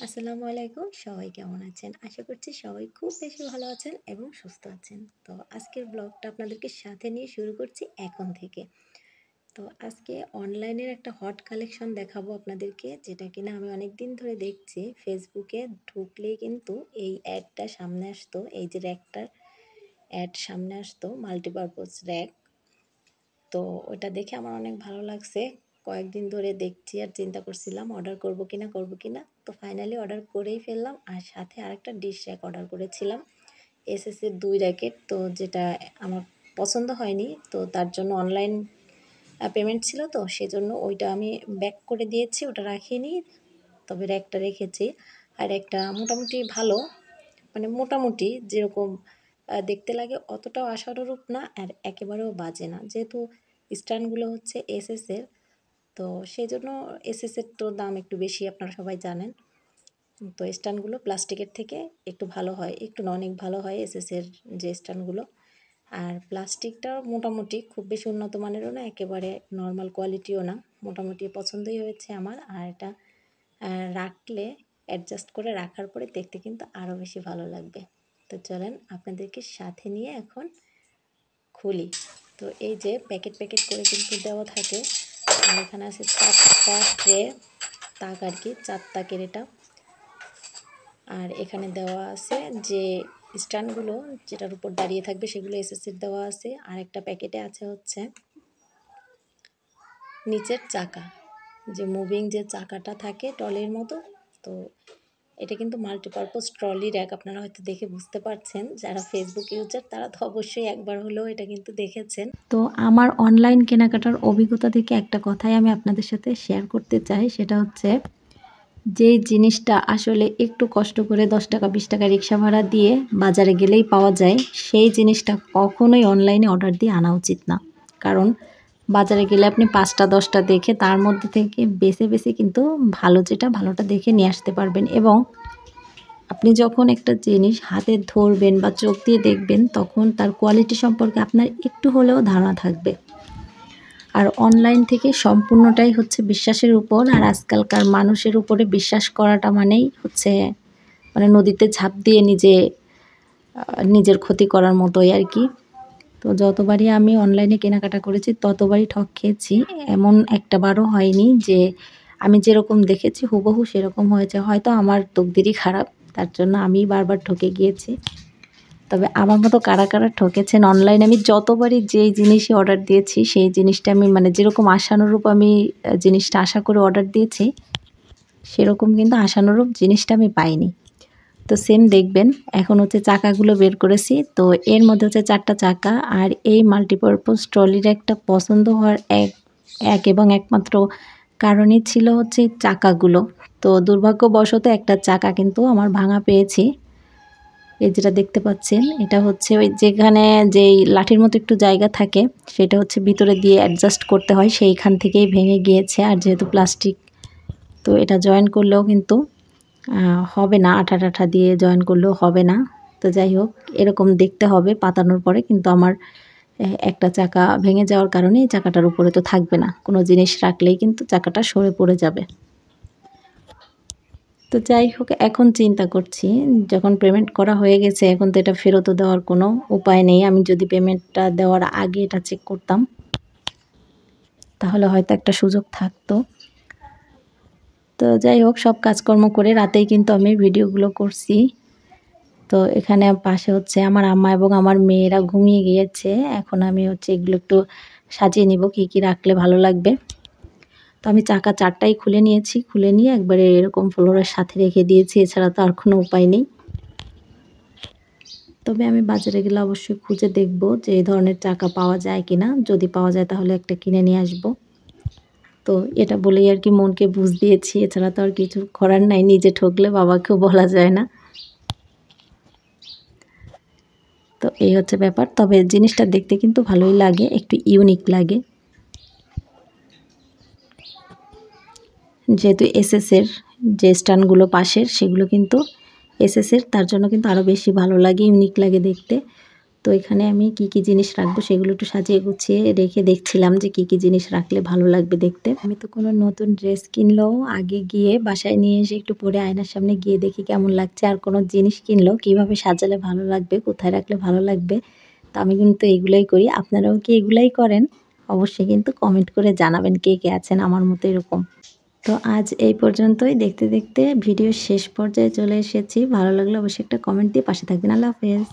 আসসালামু আলাইকুম। সবাই কেমন আছেন? আশা করছি সবাই খুব বেশি ভালো আছেন এবং সুস্থ আছেন। তো আজকের ব্লগটা আপনাদেরকে সাথে নিয়ে শুরু করছি এখন থেকে। তো আজকে অনলাইনের একটা হট কালেকশন দেখাবো আপনাদেরকে, যেটা কিনা আমি অনেকদিন ধরে দেখছি। ফেসবুকে ঢুকলেই কিন্তু এই অ্যাডটা সামনে আসতো, এই যে র্যাকটার অ্যাড সামনে আসতো, মাল্টিপারপজ র্যাক। তো ওটা দেখে আমার অনেক ভালো লাগছে। কয়েকদিন ধরে দেখছি আর চিন্তা করছিলাম অর্ডার করব কিনা। তো ফাইনালি অর্ডার করেই ফেললাম। আর সাথে আরেকটা ডিশ র্যাক অর্ডার করেছিলাম, এসএসের 2 র্যাকেট। তো যেটা আমার পছন্দ হয়নি, তো তার জন্য অনলাইন পেমেন্ট ছিল, তো সেজন্য ওইটা আমি ব্যাক করে দিয়েছি, ওটা রাখিনি। তবে র্যাকটা রেখেছি। আর একটা মোটামুটি ভালো, মানে মোটামুটি যেরকম দেখতে লাগে অতটাও আশানুরূপ না, আর একেবারেও বাজে না। যেহেতু স্ট্যান্ডগুলো হচ্ছে এসএসের, তো সেজন্য এসএসের তো দাম একটু বেশি, আপনারা সবাই জানেন। তো স্ট্যান্ডগুলো প্লাস্টিকের থেকে একটু ভালো হয়, একটু না অনেক ভালো হয় এসএসের যে স্ট্যান্ডগুলো। আর প্লাস্টিকটাও মোটামুটি খুব বেশি উন্নত মানেরও না, একেবারে নর্মাল কোয়ালিটিও না, মোটামুটি পছন্দই হয়েছে আমার। আর এটা রাখলে, অ্যাডজাস্ট করে রাখার পরে দেখতে কিন্তু আরও বেশি ভালো লাগবে। তো চলেন আপনাদেরকে সাথে নিয়ে এখন খুলি। তো এই যে প্যাকেট প্যাকেট করে কিন্তু দেওয়া থাকে। আর এখানে আছে 4টা ট্রে, তাক আর কি, 4 তাকের এটা। আর এখানে দেওয়া আছে যে স্ট্যান্ডগুলো যেটার উপর দাঁড়িয়ে থাকবে, সেগুলো এসএসের দেওয়া আছে। আর একটা প্যাকেটে আছে হচ্ছে নিচের চাকা, যে মুভিং যে চাকাটা থাকে ট্রলির মতো। তো এটা কিন্তু মাল্টিপারপজ ট্রলি র্যাক, আপনারা হয়তো দেখে বুঝতে পারছেন। যারা ফেসবুক ইউজার তারা তো অবশ্যই একবার হলেও এটা কিন্তু দেখেছেন। তো আমার অনলাইন কেনাকাটার অভিজ্ঞতা থেকে একটা কথাই আমি আপনাদের সাথে শেয়ার করতে চাই, সেটা হচ্ছে যেই জিনিসটা আসলে একটু কষ্ট করে 10 টাকা 20 টাকা রিক্সা ভাড়া দিয়ে বাজারে গেলেই পাওয়া যায়, সেই জিনিসটা কখনোই অনলাইনে অর্ডার দিয়ে আনা উচিত না। কারণ বাজারে গেলে আপনি 5টা 10টা দেখে তার মধ্যে থেকে বেছে বেছে কিন্তু ভালো যেটা, ভালোটা দেখে নিয়ে আসতে পারবেন। এবং আপনি যখন একটা জিনিস হাতে ধরবেন বা চোখ দিয়ে দেখবেন, তখন তার কোয়ালিটি সম্পর্কে আপনার একটু হলেও ধারণা থাকবে। আর অনলাইন থেকে সম্পূর্ণটাই হচ্ছে বিশ্বাসের উপর। আর আজকালকার মানুষের উপরে বিশ্বাস করাটা মানেই হচ্ছে মানে নদীতে ঝাঁপ দিয়ে নিজের ক্ষতি করার মতোই আর কি। তো যতবারই আমি অনলাইনে কেনাকাটা করেছি ততবারই ঠক খেয়েছি। এমন একটাবারও হয়নি যে আমি যেরকম দেখেছি হুবহু সেরকম হয়েছে। হয়তো আমার তকদিরই খারাপ, তার জন্য আমিই বারবার ঠকে গিয়েছি। তবে আমার মতো কারা কারা ঠকেছেন অনলাইনে? আমি যতবারই যেই জিনিসই অর্ডার দিয়েছি সেই জিনিসটা আমি মানে যেরকম আশানুরূপ আমি জিনিসটা আশা করে অর্ডার দিয়েছি, সেরকম কিন্তু আশানুরূপ জিনিসটা আমি পাইনি। তো সেম দেখবেন, এখন হচ্ছে চাকাগুলো বের করেছি। তো এর মধ্যে হচ্ছে 4টা চাকা। আর এই মাল্টিপারপজ ট্রলির একটা পছন্দ হওয়ার এক এবং একমাত্র কারণই ছিল হচ্ছে চাকাগুলো। তো দুর্ভাগ্যবশত একটা চাকা কিন্তু আমার ভাঙা পেয়েছি। এই যেটা দেখতে পাচ্ছেন, এটা হচ্ছে ওই যেখানে যেই লাঠির মতো একটু জায়গা থাকে, সেটা হচ্ছে ভিতরে দিয়ে অ্যাডজাস্ট করতে হয়, সেইখান থেকেই ভেঙে গিয়েছে। আর যেহেতু প্লাস্টিক, তো এটা জয়েন করলেও কিন্তু হবে না, আঠা টাঠা দিয়ে জয়েন করলেও হবে না। তো যাই হোক, এরকম দেখতে হবে পাতানোর পরে। কিন্তু আমার একটা চাকা ভেঙে যাওয়ার কারণে এই চাকাটার উপরে তো থাকবে না, কোনো জিনিস রাখলেই কিন্তু চাকাটা সরে পড়ে যাবে। তো যাই হোক, এখন চিন্তা করছি, যখন পেমেন্ট করা হয়ে গেছে এখন তো এটা ফেরতও দেওয়ার কোনো উপায় নেই। আমি যদি পেমেন্টটা দেওয়ার আগে এটা চেক করতাম, তাহলে হয়তো একটা সুযোগ থাকতো। তো যাই হোক, সব কাজকর্ম করে রাতেই কিন্তু আমি ভিডিওগুলো করছি। তো এখানে পাশে হচ্ছে আমার আম্মা এবং আমার মেয়েরা ঘুমিয়ে গিয়েছে। এখন আমি হচ্ছে এগুলো একটু সাজিয়ে নিব, কী কী রাখলে ভালো লাগবে। তো আমি চাকা 4টাই খুলে নিয়েছি, খুলে নিয়ে একবারে এরকম ফ্লোরের সাথে রেখে দিয়েছি, এছাড়া তো আর কোনো উপায় নেই। তবে আমি বাজারে গেলে অবশ্যই খুঁজে দেখব যে এই ধরনের চাকা পাওয়া যায় কিনা। যদি পাওয়া যায় তাহলে একটা কিনে নিয়ে আসব। তো এটা বলেই আর কি মনকে বুঝ দিয়েছি, এছাড়া তো আর কিছু করার নাই। নিজে ঠকলে বাবাকেও বলা যায় না। তো এই হচ্ছে ব্যাপার। তবে জিনিসটা দেখতে কিন্তু ভালোই লাগে, একটু ইউনিক লাগে। যেহেতু এসএসের যে স্ট্যান্ডগুলো পাশের সেগুলো কিন্তু এসএসের, তার জন্য কিন্তু আরও বেশি ভালো লাগে, ইউনিক লাগে দেখতে। তো এখানে আমি কি কি জিনিস রাখবো সেগুলো একটু সাজিয়ে গুছিয়ে রেখে দেখছিলাম যে কি কি জিনিস রাখলে ভালো লাগবে দেখতে। আমি তো কোনো নতুন ড্রেস কিনলেও আগে গিয়ে বাসায় নিয়ে এসে একটু পরে আয়নার সামনে গিয়ে দেখি কেমন লাগছে, আর কোনো জিনিস কিনলেও কিভাবে সাজালে ভালো লাগবে, কোথায় রাখলে ভালো লাগবে। তো আমি কিন্তু এগুলাই করি। আপনারাও কি এগুলাই করেন? অবশ্যই কিন্তু কমেন্ট করে জানাবেন কে কে আছেন আমার মতো এরকম। তো আজ এই পর্যন্তই। দেখতে দেখতে ভিডিওর শেষ পর্যায়ে চলে এসেছি। ভালো লাগলে অবশ্যই একটা কমেন্ট দিয়ে পাশে থাকবেন। আল্লাহ হাফেজ।